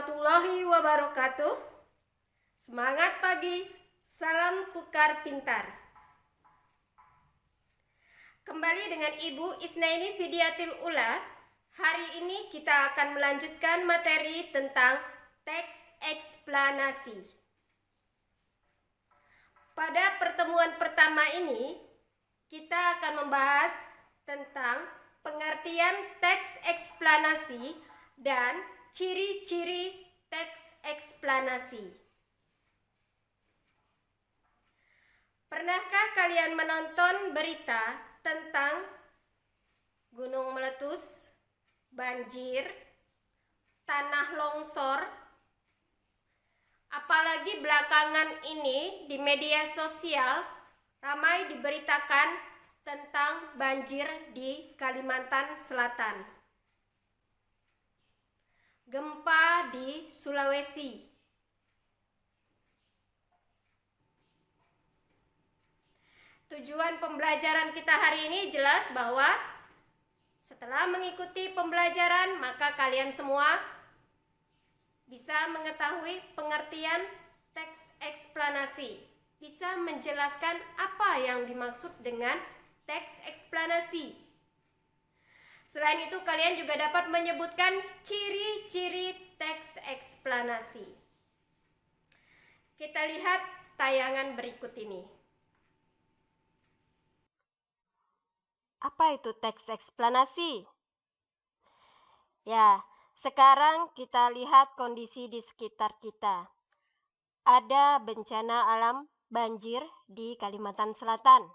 warahmatullahi wabarakatuh. Semangat pagi, salam kukar pintar. Kembali dengan Ibu Isnaini Fidiatul Ula. Hari ini kita akan melanjutkan materi tentang teks eksplanasi. Pada pertemuan pertama ini, kita akan membahas tentang pengertian teks eksplanasi dan ciri-ciri teks eksplanasi. Pernahkah kalian menonton berita tentang gunung meletus, banjir, tanah longsor? Apalagi belakangan ini di media sosial ramai diberitakan tentang banjir di Kalimantan Selatan, gempa di Sulawesi. Tujuan pembelajaran kita hari ini jelas bahwa setelah mengikuti pembelajaran maka kalian semua bisa mengetahui pengertian teks eksplanasi, bisa menjelaskan apa yang dimaksud dengan teks eksplanasi. Selain itu, kalian juga dapat menyebutkan ciri-ciri teks eksplanasi. Kita lihat tayangan berikut ini. Apa itu teks eksplanasi? Ya, sekarang kita lihat kondisi di sekitar kita. Ada bencana alam banjir di Kalimantan Selatan.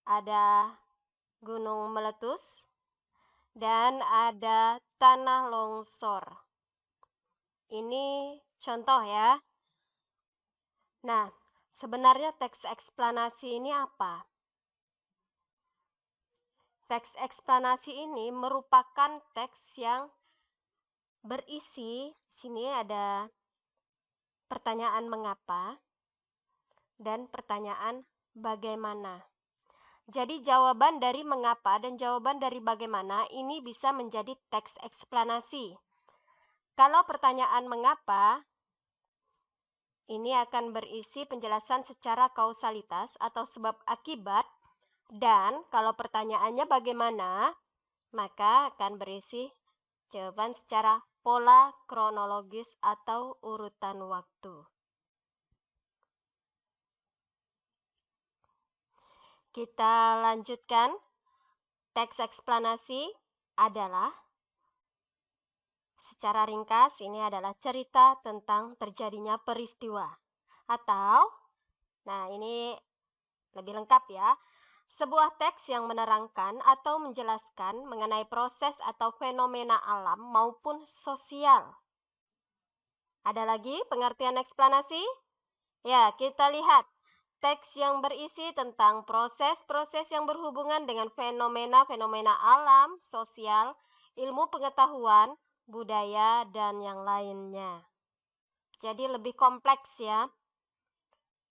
Ada gunung meletus dan ada tanah longsor. Ini contoh ya. Nah, sebenarnya teks eksplanasi ini apa? Teks eksplanasi ini merupakan teks yang berisi, sini ada pertanyaan mengapa dan pertanyaan bagaimana. Jadi jawaban dari mengapa dan jawaban dari bagaimana ini bisa menjadi teks eksplanasi. Kalau pertanyaan mengapa, ini akan berisi penjelasan secara kausalitas atau sebab akibat. Dan kalau pertanyaannya bagaimana, maka akan berisi jawaban secara pola kronologis atau urutan waktu. Kita lanjutkan. Teks eksplanasi adalah, secara ringkas, ini adalah cerita tentang terjadinya peristiwa. Atau, nah ini lebih lengkap ya. Sebuah teks yang menerangkan atau menjelaskan mengenai proses atau fenomena alam maupun sosial. Ada lagi pengertian eksplanasi? Ya, kita lihat. Teks yang berisi tentang proses-proses yang berhubungan dengan fenomena-fenomena alam, sosial, ilmu pengetahuan, budaya, dan yang lainnya. Jadi lebih kompleks ya.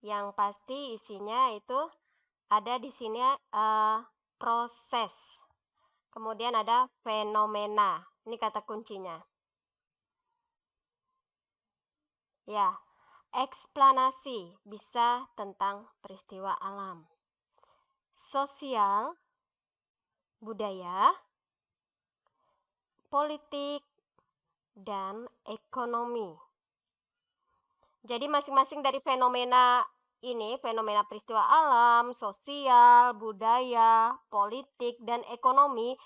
Yang pasti isinya itu ada di sini proses. Kemudian ada fenomena. Ini kata kuncinya. Ya, eksplanasi bisa tentang peristiwa alam, sosial, budaya, politik, dan ekonomi. Jadi masing-masing dari fenomena ini, fenomena peristiwa alam, sosial, budaya, politik, dan ekonomi,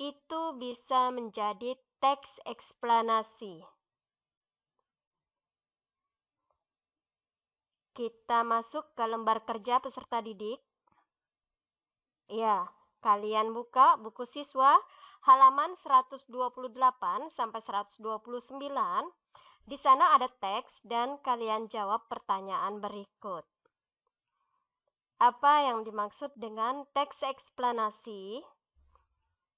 itu bisa menjadi teks eksplanasi. Kita masuk ke lembar kerja peserta didik. Ya, kalian buka buku siswa halaman 128 sampai 129. Di sana ada teks dan kalian jawab pertanyaan berikut. Apa yang dimaksud dengan teks eksplanasi?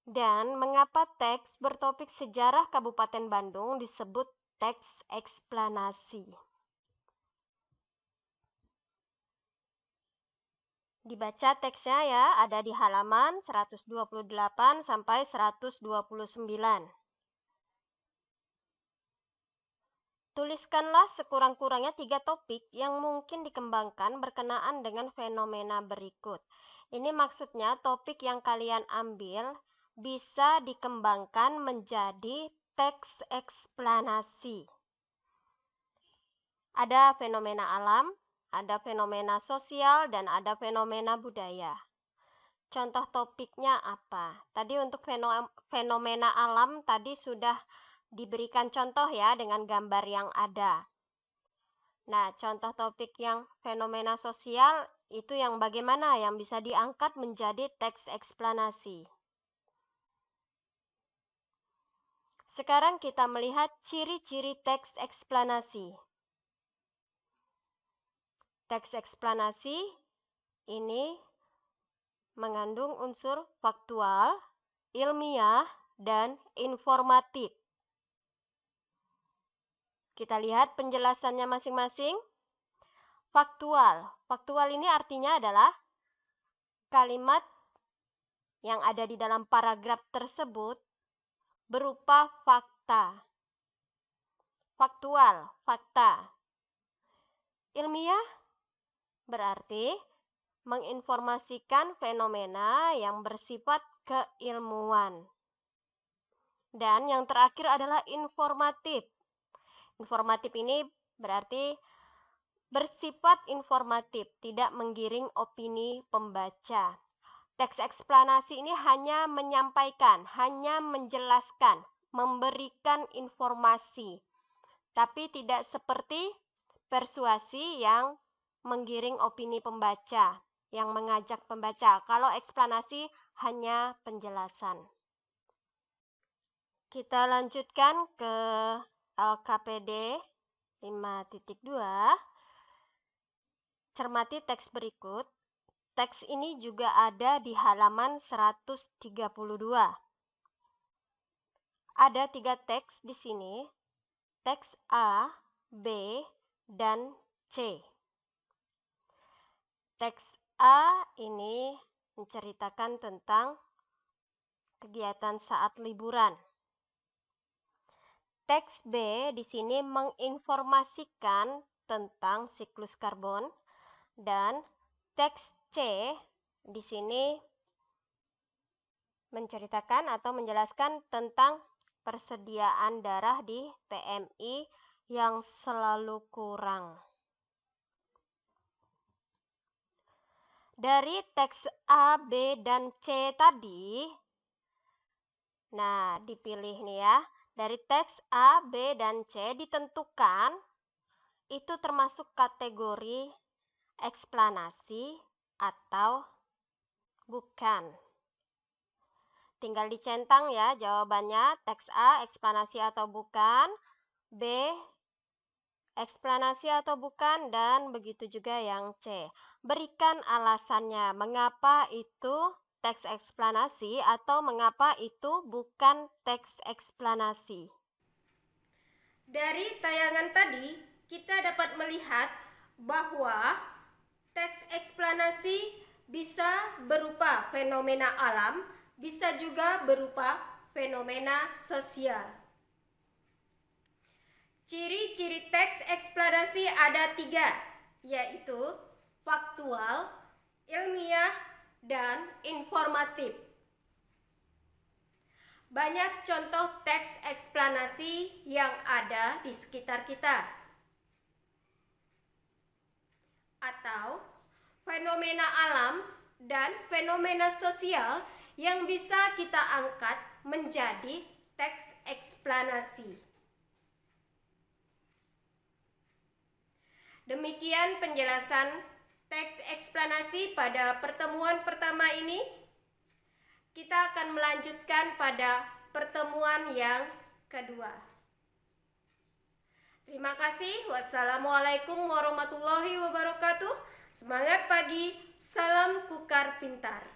Dan mengapa teks bertopik sejarah Kabupaten Bandung disebut teks eksplanasi? Dibaca teksnya ya, ada di halaman 128 sampai 129. Tuliskanlah sekurang-kurangnya 3 topik yang mungkin dikembangkan berkenaan dengan fenomena berikut. Ini maksudnya topik yang kalian ambil bisa dikembangkan menjadi teks eksplanasi. Ada fenomena alam, ada fenomena sosial, dan ada fenomena budaya. Contoh topiknya apa? Tadi untuk fenomena alam tadi sudah diberikan contoh ya dengan gambar yang ada. Nah, contoh topik yang fenomena sosial itu yang bagaimana yang bisa diangkat menjadi teks eksplanasi. Sekarang kita melihat ciri-ciri teks eksplanasi. Teks eksplanasi ini mengandung unsur faktual, ilmiah, dan informatif. Kita lihat penjelasannya masing-masing. Faktual. Faktual ini artinya adalah kalimat yang ada di dalam paragraf tersebut berupa fakta. Faktual, fakta. Ilmiah berarti menginformasikan fenomena yang bersifat keilmuan. Dan yang terakhir adalah informatif. Informatif ini berarti bersifat informatif, tidak menggiring opini pembaca. Teks eksplanasi ini hanya menyampaikan, hanya menjelaskan, memberikan informasi, tapi tidak seperti persuasi yang menggiring opini pembaca, yang mengajak pembaca. Kalau eksplanasi hanya penjelasan. Kita lanjutkan ke LKPD 5.2. Cermati teks berikut. Teks ini juga ada di halaman 132. Ada 3 teks di sini. Teks A, B, dan C. Teks A ini menceritakan tentang kegiatan saat liburan. Teks B di sini menginformasikan tentang siklus karbon, dan teks C di sini menceritakan atau menjelaskan tentang persediaan darah di PMI yang selalu kurang. Dari teks A, B, dan C tadi, nah dipilih nih ya, dari teks A, B, dan C ditentukan itu termasuk kategori eksplanasi atau bukan. Tinggal dicentang ya jawabannya, teks A eksplanasi atau bukan, B eksplanasi atau bukan, dan begitu juga yang C. Berikan alasannya mengapa itu teks eksplanasi atau mengapa itu bukan teks eksplanasi. Dari tayangan tadi, kita dapat melihat bahwa teks eksplanasi bisa berupa fenomena alam, bisa juga berupa fenomena sosial. Ciri-ciri teks eksplanasi ada 3, yaitu faktual, ilmiah, dan informatif. Banyak contoh teks eksplanasi yang ada di sekitar kita. Atau fenomena alam dan fenomena sosial yang bisa kita angkat menjadi teks eksplanasi. Demikian penjelasan teks eksplanasi pada pertemuan pertama ini. Kita akan melanjutkan pada pertemuan yang kedua. Terima kasih. Wassalamualaikum warahmatullahi wabarakatuh. Semangat pagi, salam kukar pintar.